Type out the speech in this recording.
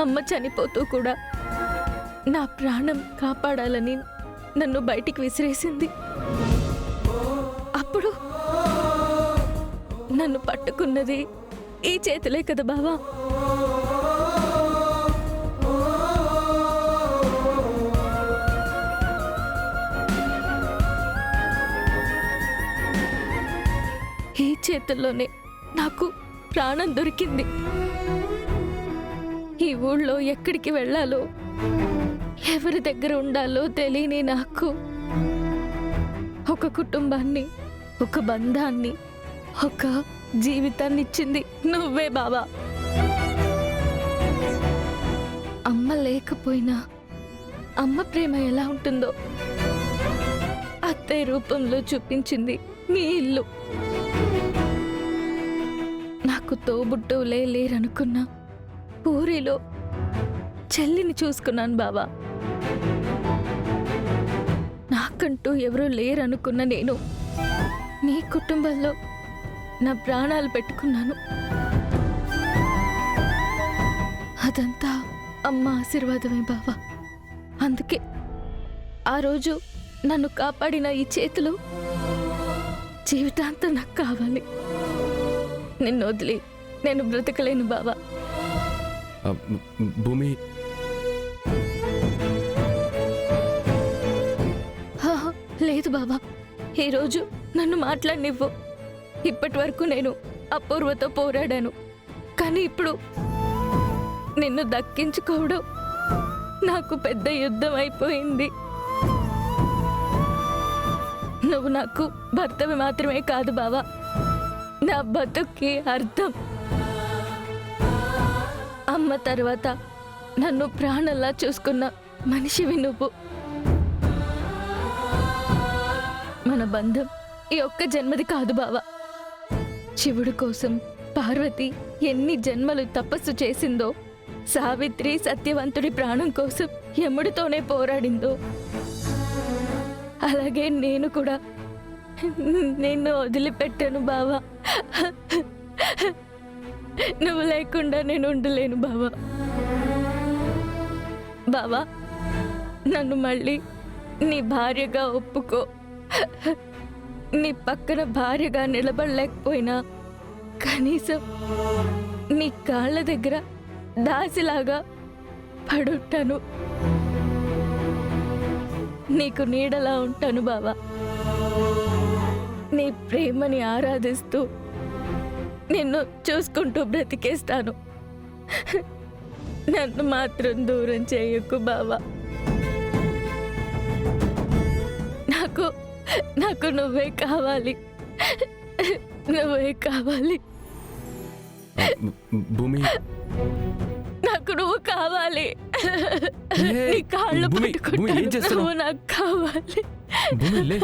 అమ్మ చనిపోతూ కూడా నా ప్రాణం కాపాడాలని నన్ను బయటికి విసిరేసింది. అప్పుడు నన్ను పట్టుకున్నది ఈ చేతులే కదా బావా. ఈ చేతుల్లోనే నాకు ప్రాణం దొరికింది. ఈ ఊళ్ళో ఎక్కడికి వెళ్ళాలో, ఎవరి దగ్గర ఉండాలో తెలియని నాకు ఒక కుటుంబాన్ని, ఒక బంధాన్ని, ఒక జీవితాన్ని ఇచ్చింది నువ్వే బావా. అమ్మ లేకపోయినా అమ్మ ప్రేమ ఎలా ఉంటుందో అత్తయ్య రూపంలో చూపించింది మీ ఇల్లు. నాకు తోబుట్టువులే లేరనుకున్నా ఊరిలో చెల్లిని చూసుకున్నాను బావా. నాకంటూ ఎవరూ లేరనుకున్న నేను నీ కుటుంబంలో నా ప్రాణాలు పెట్టుకున్నాను. అదంతా అమ్మ ఆశీర్వాదమే బావా. అందుకే ఆ రోజు నన్ను కాపాడిన ఈ చేతులు జీవితాంతం నాకు కావాలి. నిన్ను వదిలి నేను బ్రతకలేను బావా. భూమి, లేదు బాబా, ఈరోజు నన్ను మాట్లాడనివ్వు. ఇప్పటి వరకు నేను అపూర్వతో పోరాడాను, కానీ ఇప్పుడు నిన్ను దక్కించుకోవడం నాకు పెద్ద యుద్ధం అయిపోయింది. నువ్వు నాకు భర్తవి మాత్రమే కాదు బావా, నా బతుక్కి అర్థం. అమ్మ తర్వాత నన్ను ప్రాణంలా చూసుకున్న మనిషివి నువ్వు. మన బంధం ఈ ఒక్క జన్మది కాదు బావా. శివుడి కోసం పార్వతి ఎన్ని జన్మలు తపస్సు చేసిందో, సావిత్రి సత్యవంతుడి ప్రాణం కోసం యముడితోనే పోరాడిందో, అలాగే నేను కూడా నిన్ను వదిలిపెట్టాను బావా. నువ్వు లేకుండా నేను ఉండలేను బావా. బావా, నన్ను మళ్ళీ నీ భార్యగా ఒప్పుకో. నీ పక్కన భార్యగా నిలబడలేకపోయినా కనీసం నీ కాళ్ళ దగ్గర దాసిలాగా పడుంటాను. నీకు నీడలా ఉంటాను బావా. నీ ప్రేమని ఆరాధిస్తూ నిన్ను చూసుకుంటూ బ్రతికేస్తాను. నన్ను మాత్రం దూరం చేయకు బావా. నాకు నువ్వే కావాలి, నువ్వే కావాలి. భూమి, నాకు నువ్వు కావాలి. నీ కాళ్ళు పట్టుకుంటాను, నువ్వు నాకు కావాలి. భూమి, లే.